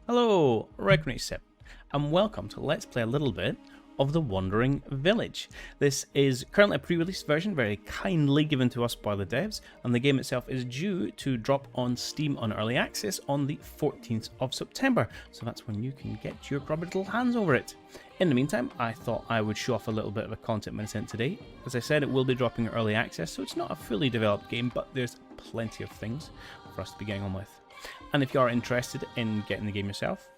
Hello, Requin87, and welcome to Let's Play a little bit of The Wandering Village. This is currently a pre-release version, very kindly given to us by the devs, and the game itself is due to drop on Steam on Early Access on the 14th of September, so that's when you can get your grubby little hands over it. In the meantime, I thought I would show off a little bit of a content I sent today. As I said, it will be dropping in Early Access, so it's not a fully developed game, but there's plenty of things for us to be getting on with. And if you are interested in getting the game yourself,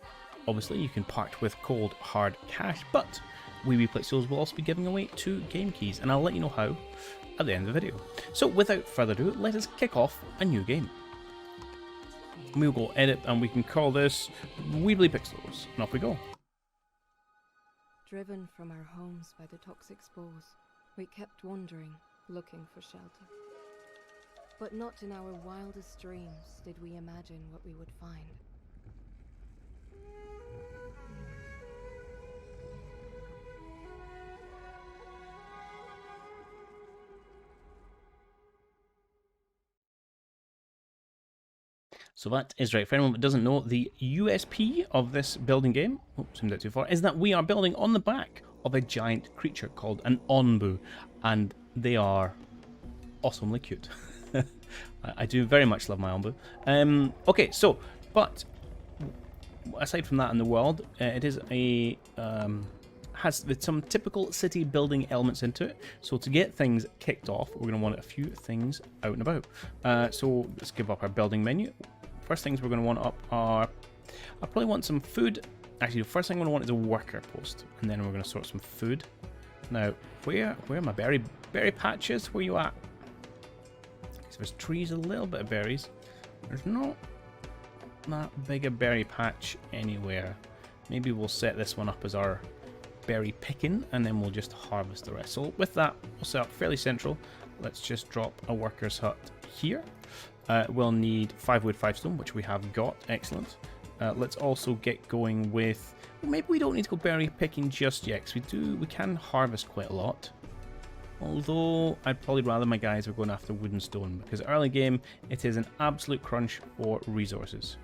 obviously you can part with cold hard cash, but WePlayStores will also be giving away 2 game keys, and I'll let you know how at the end of the video. So without further ado, let us kick off a new game. We'll go edit and we can call this WePlayStores, and off we go. Driven from our homes by the toxic spores, we kept wandering, looking for shelter. But not in our wildest dreams did we imagine what we would find. So that is right. For anyone that doesn't know, the USP of this building game, zoomed out too far, is that we are building on the back of a giant creature called an onbu, and they are awesomely cute. I do very much love my onbu. Okay, so, but aside from that in the world, it is a has some typical city building elements into it. So to get things kicked off, we're going to want a few things out and about. So let's give up our building menu. First things we're going to want up are, I probably want some food. Actually, the first thing I'm going to want is a worker post, and then we're going to sort some food. Now, where are my berry patches? Where you at? There's trees, a little bit of berries. There's not that big a berry patch anywhere. Maybe we'll set this one up as our berry picking, and then we'll just harvest the rest. So with that, we'll set up fairly central. Let's just drop a worker's hut here. We'll need 5 wood, 5 stone, which we have got. Excellent. Let's also get going with... Well, maybe we don't need to go berry picking just yet, because we can harvest quite a lot. Although, I'd probably rather my guys were going after wood and stone, because early game, it is an absolute crunch for resources.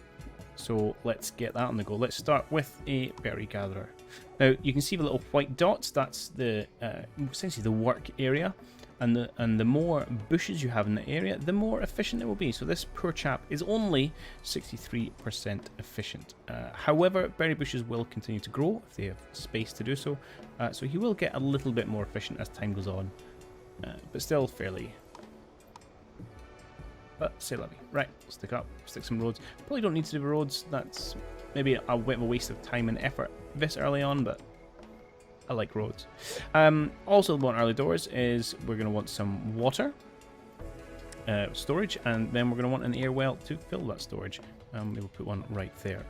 So let's get that on the go. Let's start with a berry gatherer. Now, you can see the little white dots, that's the essentially the work area. And the more bushes you have in the area, the more efficient it will be. So this poor chap is only 63% efficient. However, berry bushes will continue to grow if they have space to do so. So he will get a little bit more efficient as time goes on. But still fairly... But c'est la vie. Right, stick some roads. Probably don't need to do the roads. That's maybe a bit of a waste of time and effort this early on, but I like roads. Also, one early doors is we're going to want some water storage, and then we're going to want an air well to fill that storage. We'll put one right there.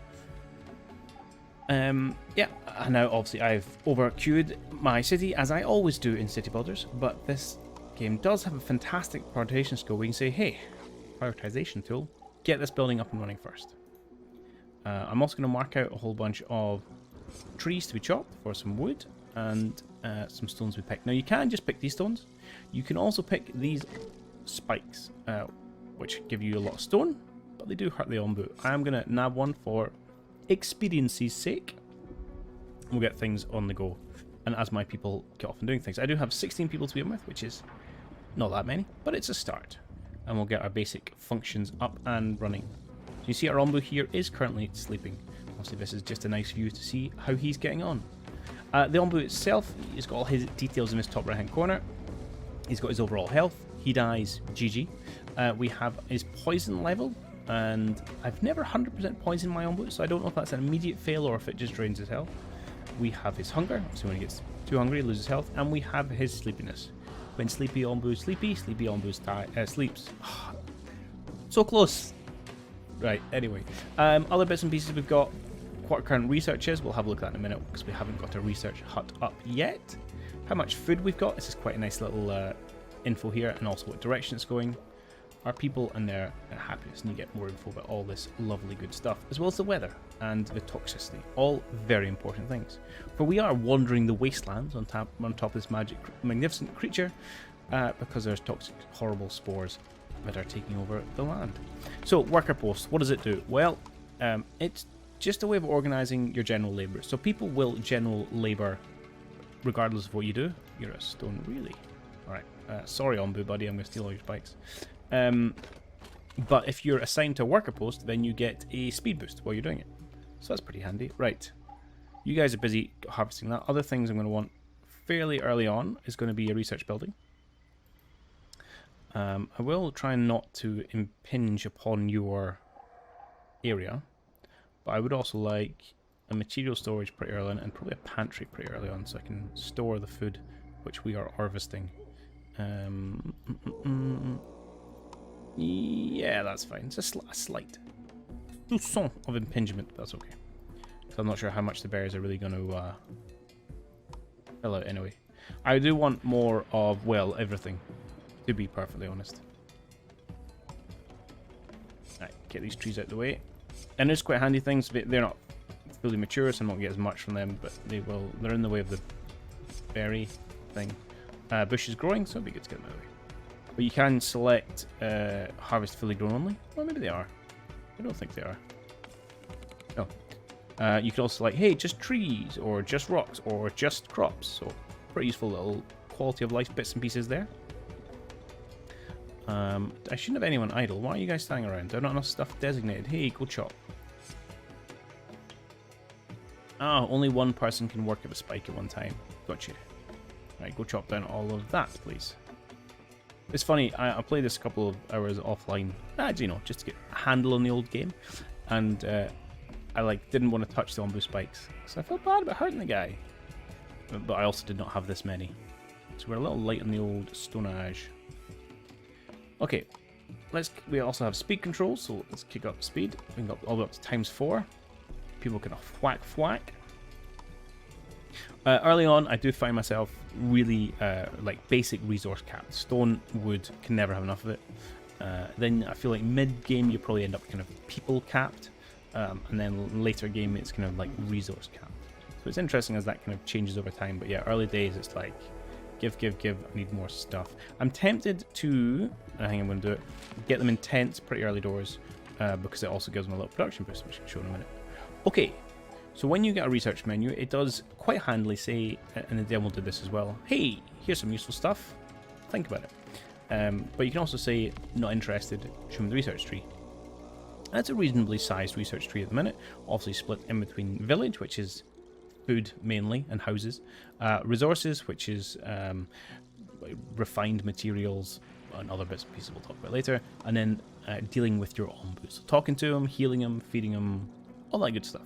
Yeah, now obviously I've overqueued my city, as I always do in city builders, but this game does have a fantastic prioritization skill. We can say, hey, prioritization tool, get this building up and running first. I'm also going to mark out a whole bunch of trees to be chopped for some wood, and some stones to be picked. Now, you can just pick these stones. You can also pick these spikes, which give you a lot of stone, but they do hurt the onbu. I'm going to nab one for expediency's sake. We'll get things on the go. And as my people get off and doing things, I do have 16 people to begin with, which is not that many, but it's a start. And we'll get our basic functions up and running. So you see our onbu here is currently sleeping. Obviously, this is just a nice view to see how he's getting on. The onbu itself, he's got all his details in his top right hand corner. He's got his overall health. He dies, GG. We have his poison level, and I've never 100% poisoned my onbu, so I don't know if that's an immediate fail or if it just drains his health. We have his hunger, so when he gets too hungry, he loses health, and we have his sleepiness. When sleepy onbu is sleepy, sleepy onbu sleeps. So close. Right, anyway. Other bits and pieces we've got. What our current research is, we'll have a look at that in a minute, because we haven't got a research hut up yet. How much food we've got, this is quite a nice little info here, and also what direction it's going. Our people and their happiness, and you get more info about all this lovely good stuff, as well as the weather and the toxicity, all very important things. For we are wandering the wastelands on top of this magnificent creature, because there's toxic, horrible spores that are taking over the land. So, worker post, what does it do? Well, it just a way of organizing your general labor. So people will general labor regardless of what you do. You're a stone, really? Alright, sorry Ombu buddy, I'm going to steal all your spikes. But if you're assigned to a worker post, then you get a speed boost while you're doing it. So that's pretty handy. Right, you guys are busy harvesting that. Other things I'm going to want fairly early on is going to be a research building. I will try not to impinge upon your area, but I would also like a material storage pretty early on, and probably a pantry pretty early on, so I can store the food which we are harvesting. Yeah, that's fine. It's a slight soupçon of impingement, but that's okay. So I'm not sure how much the berries are really going to fill out anyway. I do want more of, well, everything, to be perfectly honest. Alright, get these trees out of the way. And there's quite handy things. They're not fully mature, so I won't get as much from them, but they're in the way of the berry thing. Bush is growing, so it'll be good to get them out of the way. But you can select harvest fully grown only. Well, maybe they are. I don't think they are. No. You can also select, hey, just trees, or just rocks, or just crops. So, pretty useful little quality of life bits and pieces there. I shouldn't have anyone idle. Why are you guys standing around? There's not enough stuff designated. Hey, go chop. Ah, only one person can work at a spike at one time. Gotcha. Right, go chop down all of that, please. It's funny, I played this a couple of hours offline, you know, just to get a handle on the old game, and I didn't want to touch the Ombu spikes, so I felt bad about hurting the guy. But I also did not have this many, so we're a little light on the old stonage. Okay, we also have speed control, so let's kick up speed. We can go all the way up to ×4. People can whack. Early on, I do find myself really basic resource capped. Stone, wood, can never have enough of it. Then I feel like mid-game you probably end up kind of people capped, and then later game it's kind of like resource capped. So it's interesting as that kind of changes over time. But yeah, early days it's like give. I need more stuff. I'm tempted to, I think I'm going to do it, get them in tents pretty early doors, because it also gives them a little production boost, which I'll show in a minute. Okay. So when you get a research menu, it does quite handily say, and the demo did this as well, hey, here's some useful stuff, think about it. But you can also say, not interested, show me the research tree. That's a reasonably sized research tree at the minute, obviously split in between village, which is food mainly, and houses, resources, which is refined materials, and other bits and pieces we'll talk about later, and then dealing with your Ombu, so talking to them, healing them, feeding them, all that good stuff.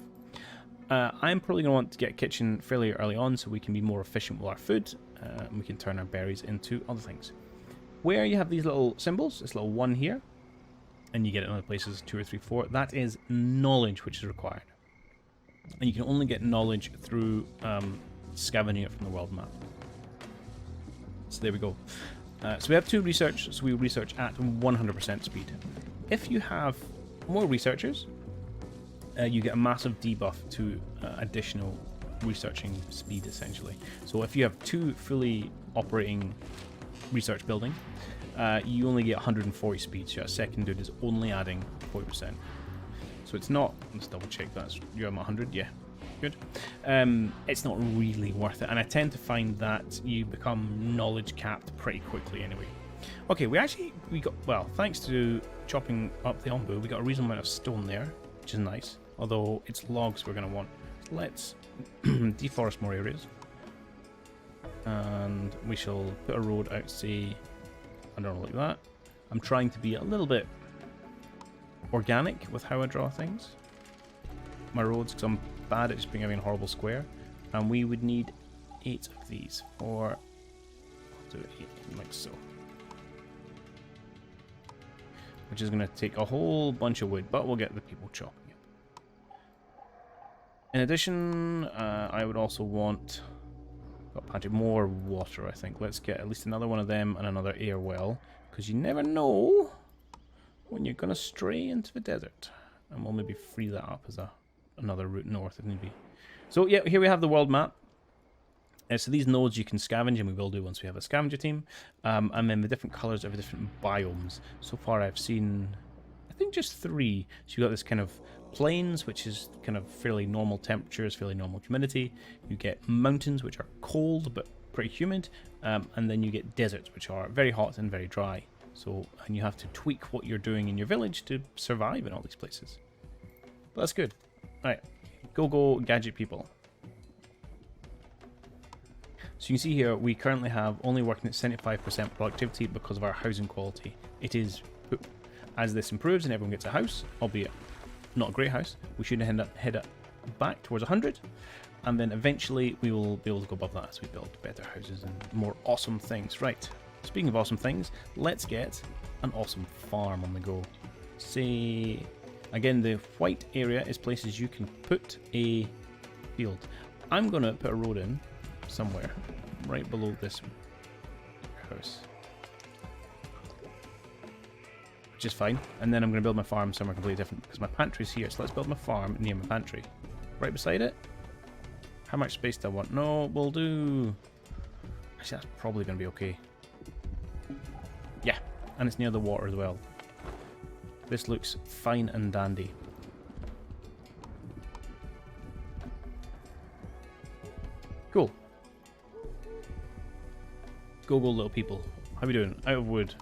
I'm probably going to want to get a kitchen fairly early on so we can be more efficient with our food, and we can turn our berries into other things. Where you have these little symbols, this little 1 here, and you get it in other places, 2 or 3, 4, that is knowledge which is required. And you can only get knowledge through scavenging it from the world map. So there we go. So we have 2 research, so we research at 100% speed. If you have more researchers, you get a massive debuff to additional researching speed, essentially. So if you have 2 fully operating research building, you only get 140 speed, so a second dude is only adding 40%. So it's not, let's double check that, you're at 100, yeah, good. It's not really worth it, and I tend to find that you become knowledge capped pretty quickly anyway. Okay, we got, well, thanks to chopping up the Ombu, we got a reasonable amount of stone there, which is nice. Although it's logs we're going to want. So let's deforest more areas. And we shall put a road out, say, I don't know, like that. I'm trying to be a little bit organic with how I draw things. My roads, because I'm bad at just being having a horrible square. And we would need 8 of these for, I'll do 8 like so. Which is going to take a whole bunch of wood, but we'll get the people chopping. In addition, I would also want more water, I think. Let's get at least another one of them and another air well, because you never know when you're going to stray into the desert. And we'll maybe free that up as another route north if need be. So yeah, here we have the world map. So these nodes you can scavenge, and we will do once we have a scavenger team. And then the different colours of the different biomes. So far I've seen, I think just 3. So you got this kind of plains, which is kind of fairly normal temperatures, fairly normal humidity. You get mountains, which are cold but pretty humid, and then you get deserts, which are very hot and very dry. So, and you have to tweak what you're doing in your village to survive in all these places. But that's good. Alright, go gadget people. So you can see here, we currently have only working at 75% productivity because of our housing quality. It is poop. As this improves and everyone gets a house, albeit not a great house, we should head up back towards 100, and then eventually we will be able to go above that as we build better houses and more awesome things. Right, speaking of awesome things, let's get an awesome farm on the go. Say, again, the white area is places you can put a field. I'm going to put a road in somewhere right below this house, which is fine, and then I'm going to build my farm somewhere completely different because my pantry's here, so let's build my farm near my pantry right beside it. How much space do I want? No, we'll do, actually that's probably going to be okay. Yeah, and it's near the water as well. This looks fine and dandy. Cool. Go little people. How we doing? Out of wood.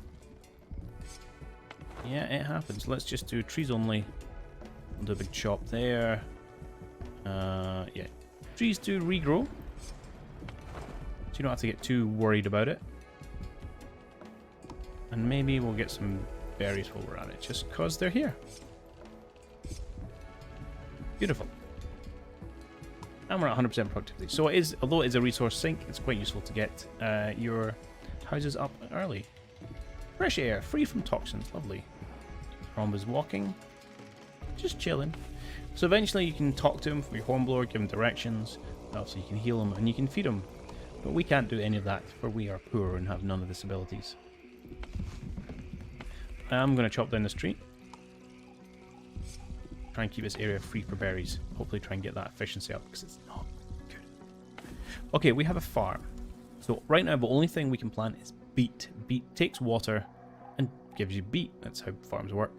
Yeah, it happens. Let's just do trees only. We'll do a big chop there. Yeah. Trees do regrow, so you don't have to get too worried about it. And maybe we'll get some berries while we're at it, just because they're here. Beautiful. And we're at 100% productivity. So it is, although it is a resource sink, it's quite useful to get your houses up early. Fresh air, free from toxins, lovely. Rom is walking, just chilling. So eventually you can talk to him from your hornblower, give him directions, also you can heal him and you can feed him. But we can't do any of that, for we are poor and have none of this abilities. I'm going to chop down this tree. Try and keep this area free for berries. Hopefully try and get that efficiency up, because it's not good. Okay, we have a farm. So right now the only thing we can plant is beet. Beet takes water and gives you beet. That's how farms work.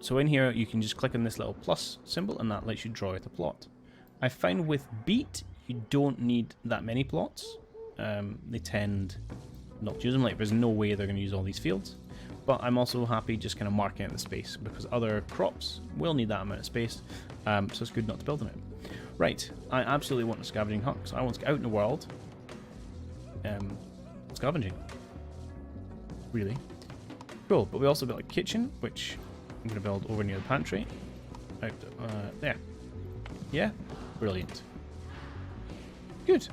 So in here you can just click on this little plus symbol and that lets you draw out a plot. I find with beet you don't need that many plots. They tend not to use them, like there's no way they're going to use all these fields. But I'm also happy just kind of marking out the space because other crops will need that amount of space, so it's good not to build on it. Right, I absolutely want a scavenging hut, so I want to get out in the world scavenging. Really. Cool, but we also built a kitchen, which I'm going to build over near the pantry. Out there. Yeah? Brilliant. Good.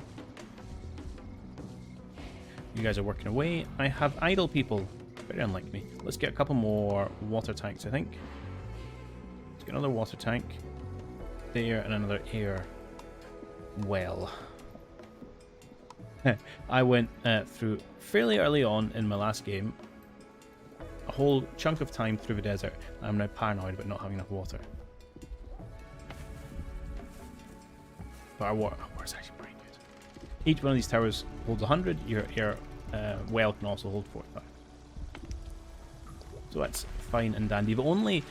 You guys are working away. I have idle people. Very unlike me. Let's get a couple more water tanks, I think. Let's get another water tank there and another air well. I went through fairly early on in my last game a whole chunk of time through the desert. I'm now paranoid about not having enough water. But our water is actually pretty good. Each one of these towers holds 100. Your air well can also hold 45. So that's fine and dandy. The only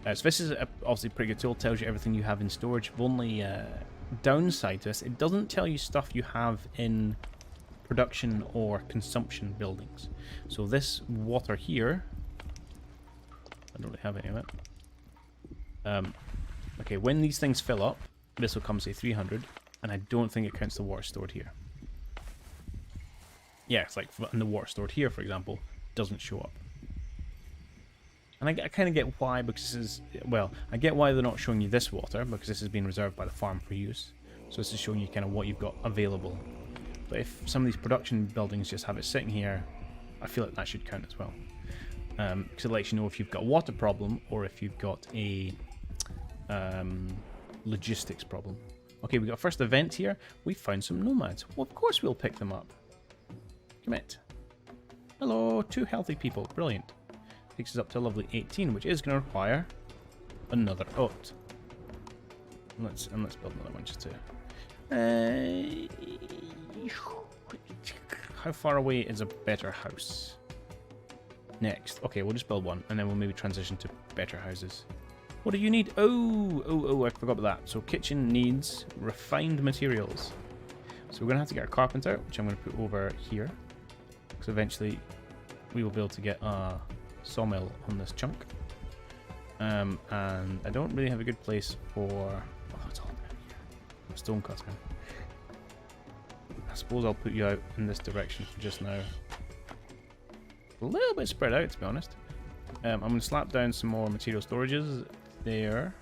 so this is obviously a pretty good tool. Tells you everything you have in storage. The only downside to this, it doesn't tell you stuff you have in production or consumption buildings. So this water here, I don't really have any of it. Okay, when these things fill up, this will come say 300, and I don't think it counts the water stored here. Yeah, it's like in the water stored here, for example, doesn't show up. And I kind of get why, because this is, well, I get why they're not showing you this water, because this has been reserved by the farm for use. So this is showing you kind of what you've got available. But if some of these production buildings just have it sitting here, I feel like that should count as well. Because it lets you know if you've got a water problem or if you've got a logistics problem. Okay, we got first event here. We found some nomads. Well, of course we'll pick them up. Commit. Hello, 2 healthy people. Brilliant. Takes us up to a lovely 18, which is going to require another oat. Let's build another one just to. How far away is a better house? next? Okay, we'll just build one, and then we'll maybe transition to better houses. What do you need? Oh, I forgot about that. So kitchen needs refined materials. So we're going to have to get our carpenter out, which I'm going to put over here. Because eventually we will be able to get a sawmill on this chunk. And I don't really have a good place for... Oh, it's all down here. Stone cutter. I suppose I'll put you out in this direction for just now. A little bit spread out, to be honest. I'm going to slap down some more material storages there.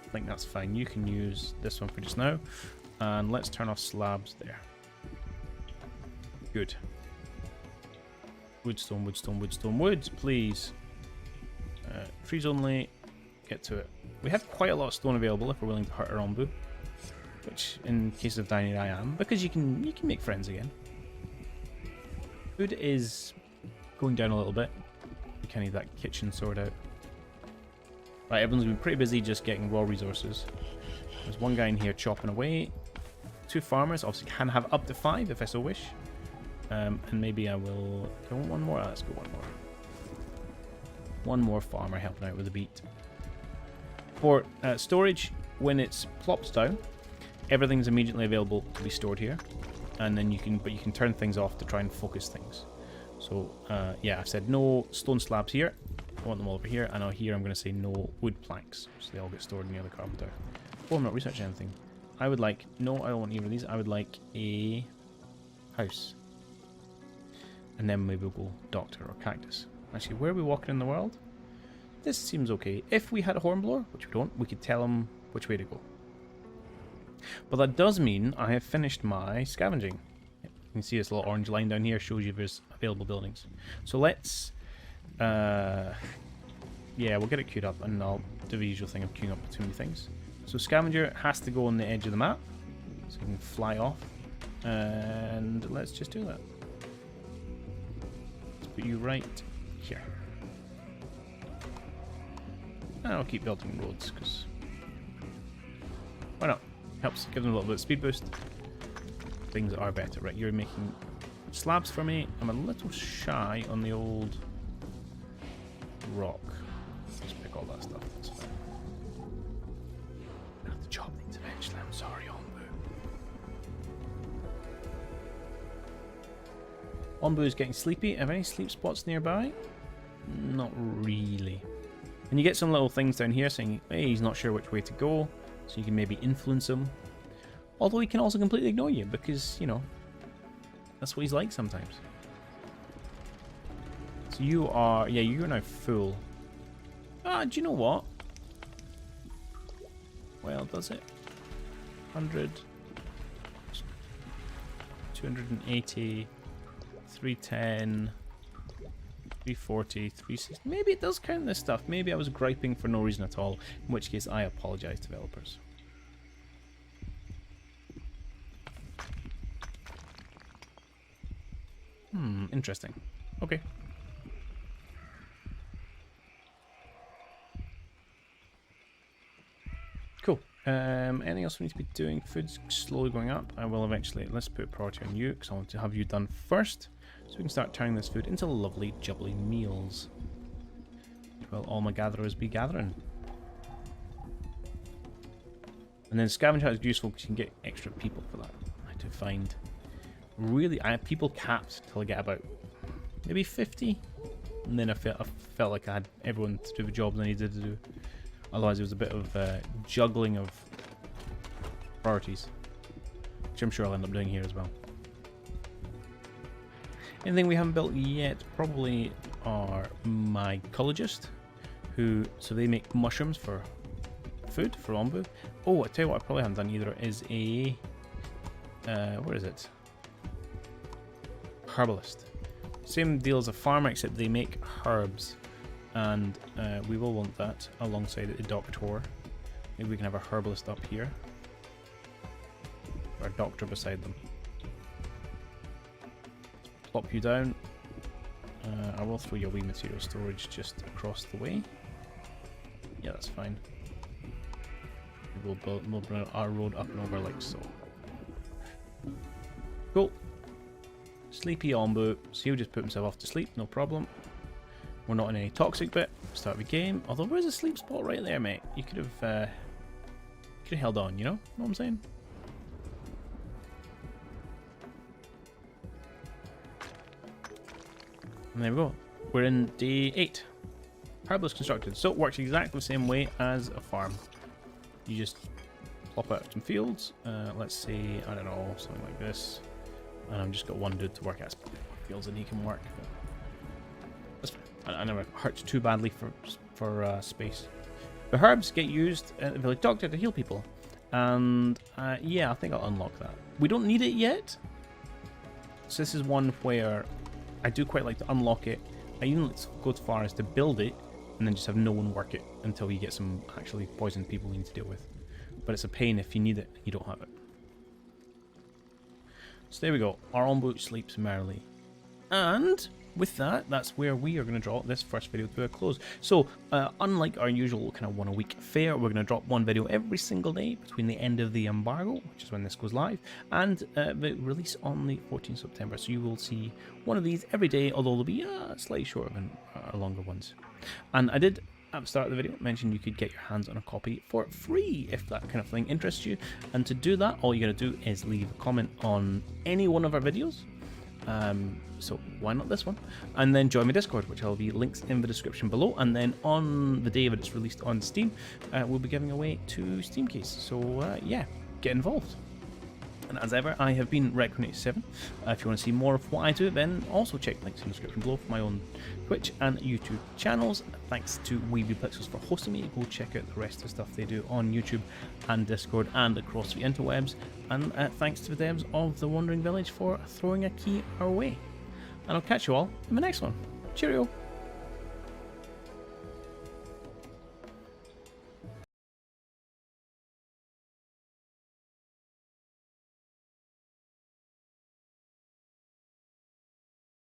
I think that's fine. You can use this one for just now. And let's turn off slabs there. Good. Woodstone, woodstone, woodstone, wood, please. Trees only. Get to it. We have quite a lot of stone available if we're willing to hurt our ombu. Which, in case of dining, I am. Because you can make friends again. Food is going down a little bit. We kind of need that kitchen sorted out. Right, everyone's been pretty busy just getting raw resources. There's one guy in here chopping away. 2 farmers, obviously can have up to 5 if I so wish. And maybe I will... Do I want one more? Let's go one more. One more farmer helping out with the beet. For storage, when it's plopped down, everything's immediately available to be stored here. And then you can turn things off to try and focus things. So, yeah, I've said no stone slabs here. I want them all over here. And now here I'm going to say no wood planks. So they all get stored near the carpenter. Oh, I'm not researching anything. I would like... No, I don't want either of these. I would like a house. And then maybe we'll go doctor or cactus. Actually, where are we walking in the world? This seems okay. If we had a hornblower, which we don't, we could tell him which way to go. But that does mean I have finished my scavenging. You can see this little orange line down here shows you there's available buildings. So let's... yeah, we'll get it queued up and I'll do the usual thing of queuing up too many things. So scavenger has to go on the edge of the map. So you can fly off. And let's just do that. Let's put you right here. And I'll keep building roads because... Why not? Helps give them a little bit of speed boost. Things are better. Right, you're making slabs for me. I'm a little shy on the old rock. Just pick all that stuff. That's fine. I have to chop things eventually. I'm sorry, Ombu. Ombu is getting sleepy. Have any sleep spots nearby? Not really. And you get some little things down here saying, hey, he's not sure which way to go. So you can maybe influence him. Although he can also completely ignore you because, you know, that's what he's like sometimes. So you are... Yeah, you're now full. Ah, do you know what? Well, does it? 100... 280... 310... 340, 360. Maybe it does count this stuff. Maybe I was griping for no reason at all. In which case, I apologize, developers. Interesting. Okay. Cool. Anything else we need to be doing? Food's slowly going up. I will eventually. Let's put priority on you because I want to have you done first. So we can start turning this food into lovely, jubbly meals. Well, all my gatherers be gathering. And then scavenge hunt is useful because you can get extra people for that. I have to find... Really, I have people capped till I get about maybe 50. And then I felt like I had everyone to do the job that I needed to do. Otherwise, it was a bit of juggling of priorities. Which I'm sure I'll end up doing here as well. Anything we haven't built yet probably are my mycologist, who so they make mushrooms for food for Ombu. Oh, I tell you what, I probably haven't done either is a where is it? Herbalist. Same deal as a farmer, except they make herbs, and we will want that alongside a doctor. Maybe we can have a herbalist up here, or a doctor beside them. Plop you down. I will throw your wee material storage just across the way. Yeah, that's fine. We'll bring our road up and over like so. Cool. Sleepy Ombu, so he'll just put himself off to sleep, no problem. We're not in any toxic bit. Start of the game. Although there's a sleep spot right there, mate. You could have held on, you know what I'm saying? And there we go. We're in day 8. Parabo's constructed. So it works exactly the same way as a farm. You just plop out some fields. Let's say, I don't know, something like this. And I've just got one dude to work at fields and he can work. That's fine. I never hurt too badly for space. The herbs get used at the village doctor to heal people. And yeah, I think I'll unlock that. We don't need it yet. So this is one where I do quite like to unlock it. I even go as far as to build it and then just have no one work it until you get some actually poisoned people you need to deal with. But it's a pain if you need it, you don't have it. So there we go. Our Ombu sleeps merrily. And with that, that's where we are going to draw this first video to a close. So, unlike our usual kind of one-a-week fare, we're going to drop one video every single day between the end of the embargo, which is when this goes live, and the release on the 14th September. So you will see one of these every day, although they'll be slightly shorter than our longer ones. And I did, at the start of the video, mention you could get your hands on a copy for free if that kind of thing interests you. And to do that, all you got to do is leave a comment on any one of our videos. So why not this one? And then join my Discord, which will be links in the description below. And then on the day that it's released on Steam, we'll be giving away 2 Steam keys. So yeah, get involved. And as ever, I have been Requin87. If you want to see more of what I do, then also check links in the description below for my own Twitch and YouTube channels. Thanks to WeeBeePlexels for hosting me. Go check out the rest of the stuff they do on YouTube and Discord and across the interwebs. And thanks to the devs of The Wandering Village for throwing a key our way. And I'll catch you all in the next one. Cheerio!